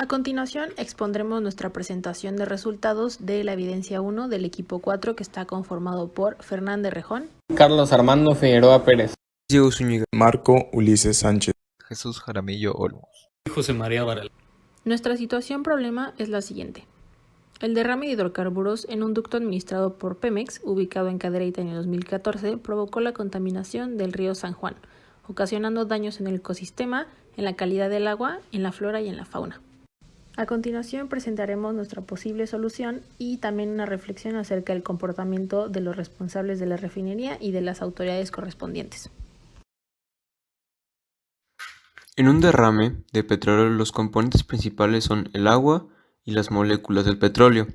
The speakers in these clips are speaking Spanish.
A continuación, expondremos nuestra presentación de resultados de la evidencia 1 del equipo 4 que está conformado por Fernández Rejón, Carlos Armando Figueroa Pérez, Diego Zúñiga, Marco Ulises Sánchez, Jesús Jaramillo Olmos y José María Varela. Nuestra situación problema es la siguiente. El derrame de hidrocarburos en un ducto administrado por Pemex, ubicado en Cadereyta en el 2014, provocó la contaminación del río San Juan, ocasionando daños en el ecosistema, en la calidad del agua, en la flora y en la fauna. A continuación presentaremos nuestra posible solución y también una reflexión acerca del comportamiento de los responsables de la refinería y de las autoridades correspondientes. En un derrame de petróleo los componentes principales son el agua y las moléculas del petróleo.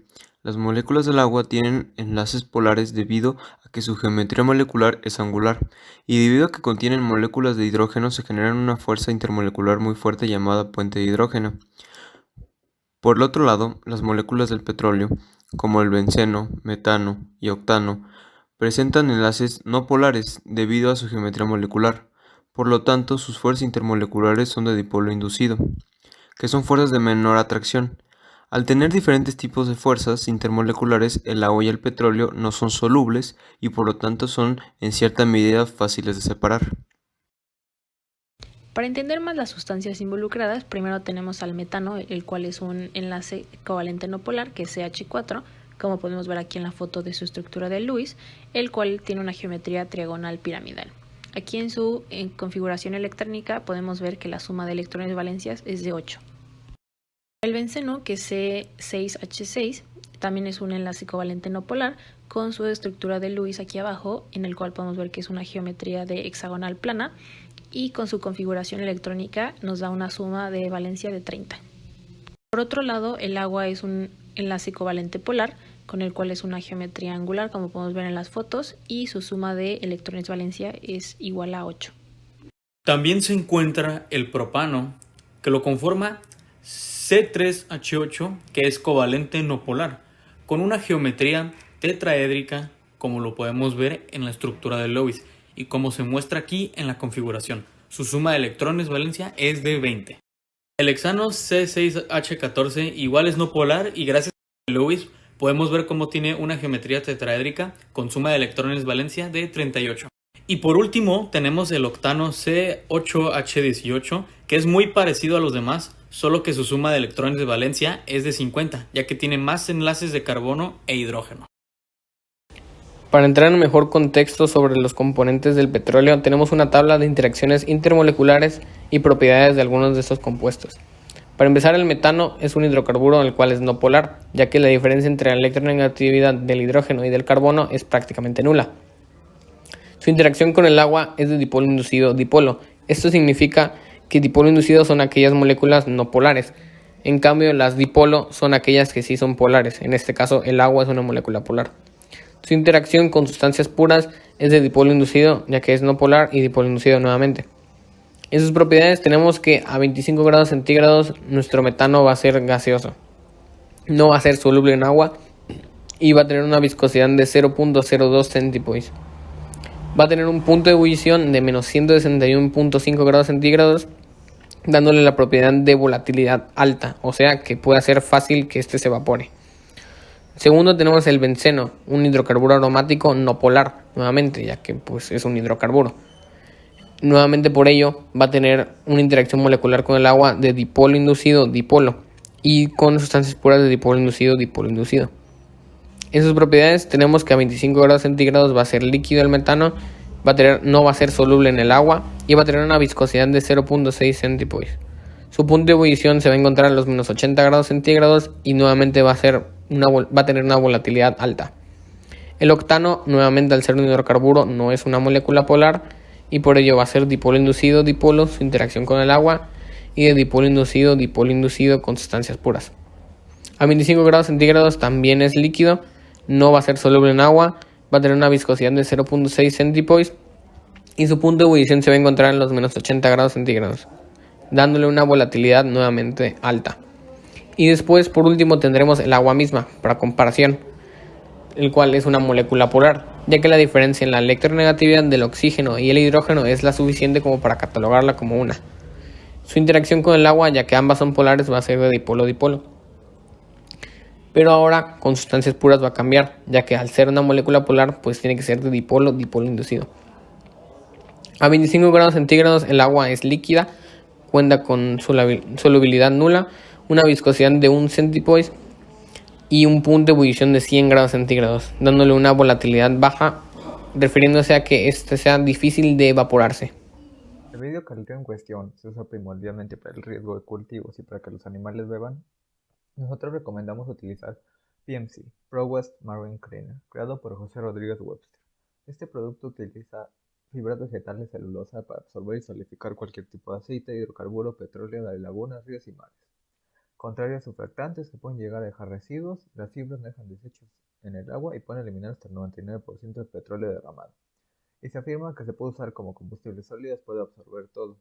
Las moléculas del agua tienen enlaces polares debido a que su geometría molecular es angular, y debido a que contienen moléculas de hidrógeno se genera una fuerza intermolecular muy fuerte llamada puente de hidrógeno. Por el otro lado, las moléculas del petróleo, como el benceno, metano y octano, presentan enlaces no polares debido a su geometría molecular. Por lo tanto, sus fuerzas intermoleculares son de dipolo inducido, que son fuerzas de menor atracción. Al tener diferentes tipos de fuerzas intermoleculares, el agua y el petróleo no son solubles y por lo tanto son en cierta medida fáciles de separar. Para entender más las sustancias involucradas, primero tenemos al metano, el cual es un enlace covalente no polar, que es CH4, como podemos ver aquí en la foto de su estructura de Lewis, el cual tiene una geometría trigonal piramidal. Aquí en su configuración electrónica podemos ver que la suma de electrones valencias es de 8. El benceno, que es C6H6, también es un enlace covalente no polar con su estructura de Lewis aquí abajo, en el cual podemos ver que es una geometría de hexagonal plana y con su configuración electrónica nos da una suma de valencia de 30. Por otro lado, el agua es un enlace covalente polar con el cual es una geometría angular, como podemos ver en las fotos, y su suma de electrones valencia es igual a 8. También se encuentra el propano, que lo conforma C3H8, que es covalente no polar, con una geometría tetraédrica, como lo podemos ver en la estructura de Lewis, y como se muestra aquí en la configuración. Su suma de electrones valencia es de 20. El hexano C6H14 igual es no polar y gracias a Lewis podemos ver cómo tiene una geometría tetraédrica con suma de electrones valencia de 38. Y por último tenemos el octano C8H18, que es muy parecido a los demás, solo que su suma de electrones de valencia es de 50, ya que tiene más enlaces de carbono e hidrógeno. Para entrar en mejor contexto sobre los componentes del petróleo, tenemos una tabla de interacciones intermoleculares y propiedades de algunos de estos compuestos. Para empezar, el metano es un hidrocarburo el cual es no polar, ya que la diferencia entre la electronegatividad del hidrógeno y del carbono es prácticamente nula. Su interacción con el agua es de dipolo inducido dipolo. Esto significa que dipolo inducido son aquellas moléculas no polares. En cambio, las dipolo son aquellas que sí son polares. En este caso, el agua es una molécula polar. Su interacción con sustancias puras es de dipolo inducido, ya que es no polar y dipolo inducido nuevamente. En sus propiedades tenemos que a 25 grados centígrados nuestro metano va a ser gaseoso. No va a ser soluble en agua y va a tener una viscosidad de 0.02 centipoise. Va a tener un punto de ebullición de menos 161.5 grados centígrados, dándole la propiedad de volatilidad alta, o sea que puede ser fácil que este se evapore. Segundo tenemos el benceno, un hidrocarburo aromático no polar, nuevamente, ya que pues, es un hidrocarburo. Nuevamente por ello va a tener una interacción molecular con el agua de dipolo inducido dipolo y con sustancias puras de dipolo inducido dipolo inducido. En sus propiedades tenemos que a 25 grados centígrados va a ser líquido el metano, no va a ser soluble en el agua y va a tener una viscosidad de 0.6 centipoise. Su punto de ebullición se va a encontrar a los menos 80 grados centígrados y nuevamente va a tener una volatilidad alta. El octano, nuevamente al ser un hidrocarburo, no es una molécula polar y por ello va a ser dipolo inducido dipolo su interacción con el agua y de dipolo inducido con sustancias puras. A 25 grados centígrados también es líquido, no va a ser soluble en agua, va a tener una viscosidad de 0.6 centipoise y su punto de ebullición se va a encontrar en los menos 80 grados centígrados, dándole una volatilidad nuevamente alta. Y después, por último, tendremos el agua misma, para comparación, el cual es una molécula polar, ya que la diferencia en la electronegatividad del oxígeno y el hidrógeno es la suficiente como para catalogarla como una. Su interacción con el agua, ya que ambas son polares, va a ser de dipolo a dipolo. Pero ahora con sustancias puras va a cambiar, ya que al ser una molécula polar, pues tiene que ser de dipolo a dipolo inducido. A 25 grados centígrados el agua es líquida, cuenta con solubilidad nula, una viscosidad de 1 centipoise y un punto de ebullición de 100 grados centígrados, dándole una volatilidad baja, refiriéndose a que este sea difícil de evaporarse. El medio caldero en cuestión se usa primordialmente para el riesgo de cultivos y para que los animales beban. Nosotros recomendamos utilizar PMC, ProWest Marine Cleaner, creado por José Rodríguez Webster. Este producto utiliza fibras vegetales celulosa para absorber y solidificar cualquier tipo de aceite, hidrocarburo, petróleo de lagunas, ríos y mares. Contrario a surfactantes que pueden llegar a dejar residuos, las fibras no dejan desechos en el agua y pueden eliminar hasta el 99% del petróleo derramado. Y se afirma que se puede usar como combustible sólido, puede absorber todo.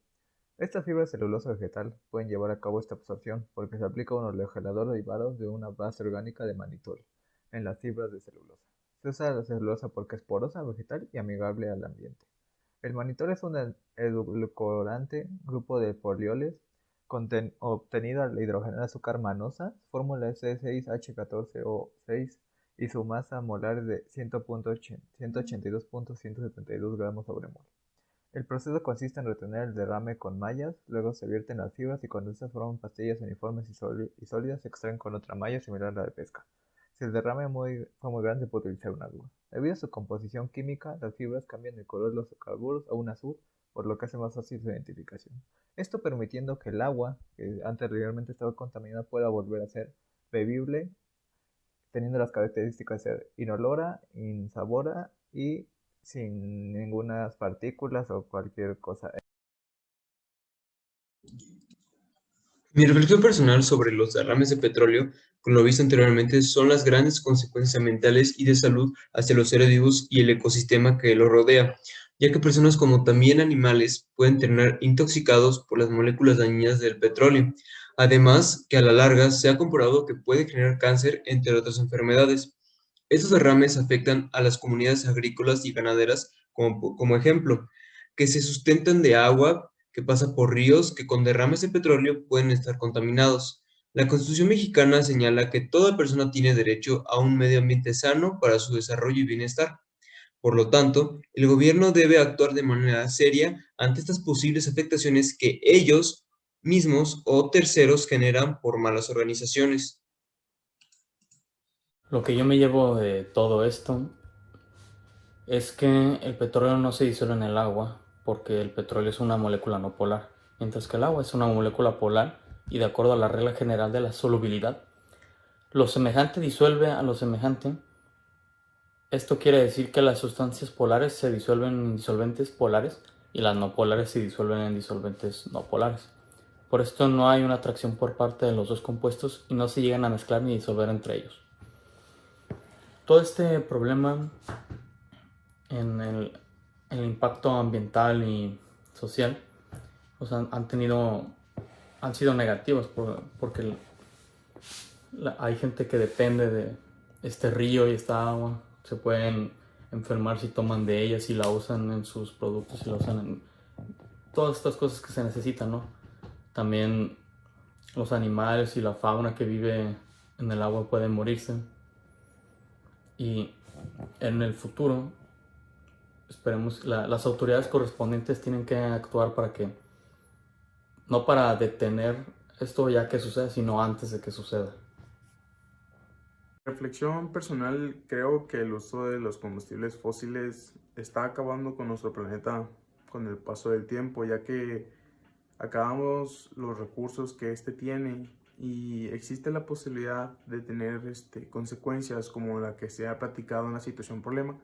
Estas fibras de celulosa vegetal pueden llevar a cabo esta absorción porque se aplica un oleogelador derivado de una base orgánica de manitol en las fibras de celulosa. Se usa la celulosa porque es porosa, vegetal y amigable al ambiente. El manitol es un edulcorante grupo de polioles obtenido al hidrogenar azúcar manosa, fórmula C6H14O6 y su masa molar es de 182.172 gramos sobre mol. El proceso consiste en retener el derrame con mallas, luego se vierten las fibras y cuando estas forman pastillas uniformes y sólidas se extraen con otra malla similar a la de pesca. Si el derrame fue muy grande, se puede utilizar un agua. Debido a su composición química, las fibras cambian el color de los hidrocarburos a un azul, por lo que hace más fácil su identificación. Esto permitiendo que el agua, que anteriormente estaba contaminada, pueda volver a ser bebible, teniendo las características de ser inolora, insabora y sin ninguna partículas o cualquier cosa. Mi reflexión personal sobre los derrames de petróleo, con lo visto anteriormente, son las grandes consecuencias ambientales y de salud hacia los seres vivos y el ecosistema que los rodea, ya que personas como también animales pueden terminar intoxicados por las moléculas dañinas del petróleo. Además, que a la larga se ha comprobado que puede generar cáncer, entre otras enfermedades. Estos derrames afectan a las comunidades agrícolas y ganaderas, como ejemplo, que se sustentan de agua que pasa por ríos que con derrames de petróleo pueden estar contaminados. La Constitución mexicana señala que toda persona tiene derecho a un medio ambiente sano para su desarrollo y bienestar. Por lo tanto, el gobierno debe actuar de manera seria ante estas posibles afectaciones que ellos mismos o terceros generan por malas organizaciones. Lo que yo me llevo de todo esto es que el petróleo no se disuelve en el agua porque el petróleo es una molécula no polar, mientras que el agua es una molécula polar y de acuerdo a la regla general de la solubilidad, lo semejante disuelve a lo semejante. Esto quiere decir que las sustancias polares se disuelven en disolventes polares y las no polares se disuelven en disolventes no polares. Por esto no hay una atracción por parte de los dos compuestos y no se llegan a mezclar ni disolver entre ellos. Todo este problema en el impacto ambiental y social han sido negativos porque hay gente que depende de este río y esta agua. Se pueden enfermar si toman de ella, si la usan en sus productos, si la usan en todas estas cosas que se necesitan, ¿no? También los animales y la fauna que vive en el agua pueden morirse. Y en el futuro, esperemos, las autoridades correspondientes tienen que actuar para que, no para detener esto ya que sucede, sino antes de que suceda. Reflexión personal, creo que el uso de los combustibles fósiles está acabando con nuestro planeta con el paso del tiempo, ya que acabamos los recursos que este tiene y existe la posibilidad de tener consecuencias como la que se ha platicado en la situación problema,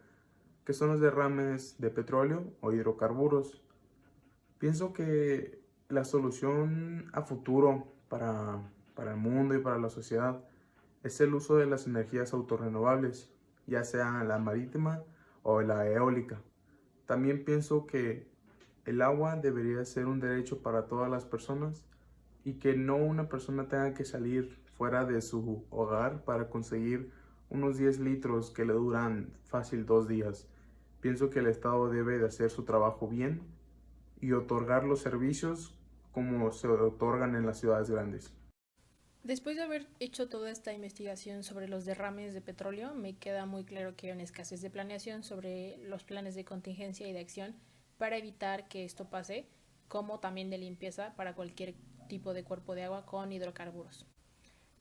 que son los derrames de petróleo o hidrocarburos. Pienso que la solución a futuro para el mundo y para la sociedad es el uso de las energías autorrenovables, ya sea la marítima o la eólica. También pienso que el agua debería ser un derecho para todas las personas y que no una persona tenga que salir fuera de su hogar para conseguir unos 10 litros que le duran fácil 2 días. Pienso que el Estado debe de hacer su trabajo bien y otorgar los servicios como se otorgan en las ciudades grandes. Después de haber hecho toda esta investigación sobre los derrames de petróleo, me queda muy claro que hay una escasez de planeación sobre los planes de contingencia y de acción para evitar que esto pase, como también de limpieza para cualquier tipo de cuerpo de agua con hidrocarburos.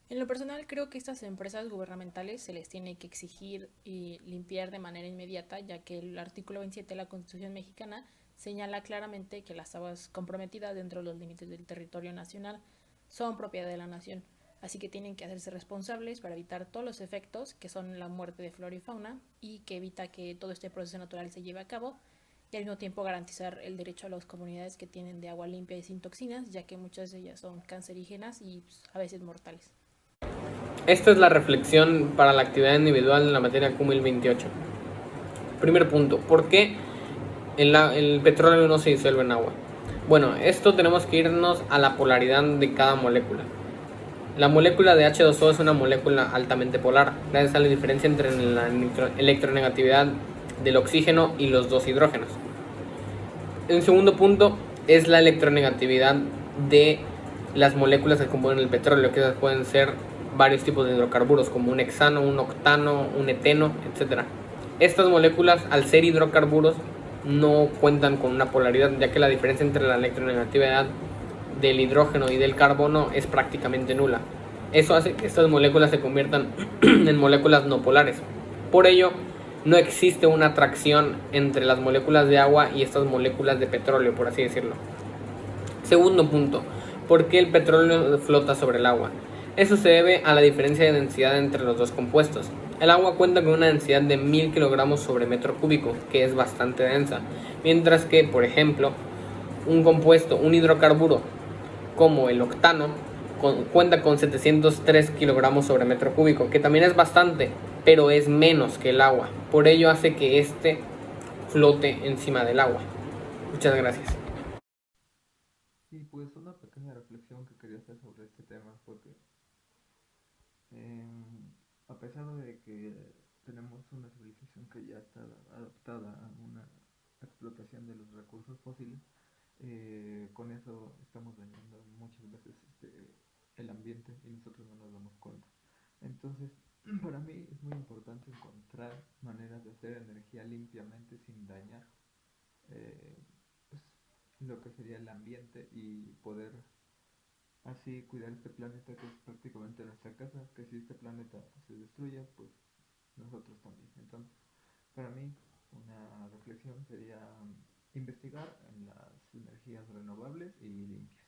En lo personal, creo que estas empresas gubernamentales se les tiene que exigir y limpiar de manera inmediata, ya que el artículo 27 de la Constitución mexicana señala claramente que las aguas comprometidas dentro de los límites del territorio nacional son propiedad de la nación, así que tienen que hacerse responsables para evitar todos los efectos que son la muerte de flora y fauna y que evita que todo este proceso natural se lleve a cabo y al mismo tiempo garantizar el derecho a las comunidades que tienen de agua limpia y sin toxinas, ya que muchas de ellas son cancerígenas y a veces mortales. Esta es la reflexión para la actividad individual en la materia QMIL 28. Primer punto, ¿por qué el petróleo no se disuelve en agua? Bueno, esto tenemos que irnos a la polaridad de cada molécula. La molécula de H2O es una molécula altamente polar, gracias a la diferencia entre la electronegatividad del oxígeno y los dos hidrógenos. El segundo punto es la electronegatividad de las moléculas que componen el petróleo, que pueden ser varios tipos de hidrocarburos, como un hexano, un octano, un eteno, etc. Estas moléculas, al ser hidrocarburos, no cuentan con una polaridad, ya que la diferencia entre la electronegatividad del hidrógeno y del carbono es prácticamente nula. Eso hace que estas moléculas se conviertan en moléculas no polares. Por ello, no existe una atracción entre las moléculas de agua y estas moléculas de petróleo, por así decirlo. Segundo punto, ¿por qué el petróleo flota sobre el agua? Eso se debe a la diferencia de densidad entre los dos compuestos. El agua cuenta con una densidad de 1000 kilogramos sobre metro cúbico, que es bastante densa, mientras que, por ejemplo, un compuesto, un hidrocarburo, como el octano, cuenta con 703 kilogramos sobre metro cúbico, que también es bastante, pero es menos que el agua. Por ello hace que este flote encima del agua. Muchas gracias. Sí, pues una pequeña reflexión que quería hacer sobre este tema fue que a pesar de que tenemos una civilización que ya está adaptada a una explotación de los recursos fósiles, con eso estamos dañando muchas veces el ambiente y nosotros no nos damos cuenta. Entonces, para mí es muy importante encontrar maneras de hacer energía limpiamente sin dañar eh, pues, lo que sería el ambiente y poder así cuidar este planeta que es prácticamente nuestra casa, que si este planeta se destruye, pues nosotros también. Entonces, para mí, una reflexión sería investigar en las energías renovables y limpias.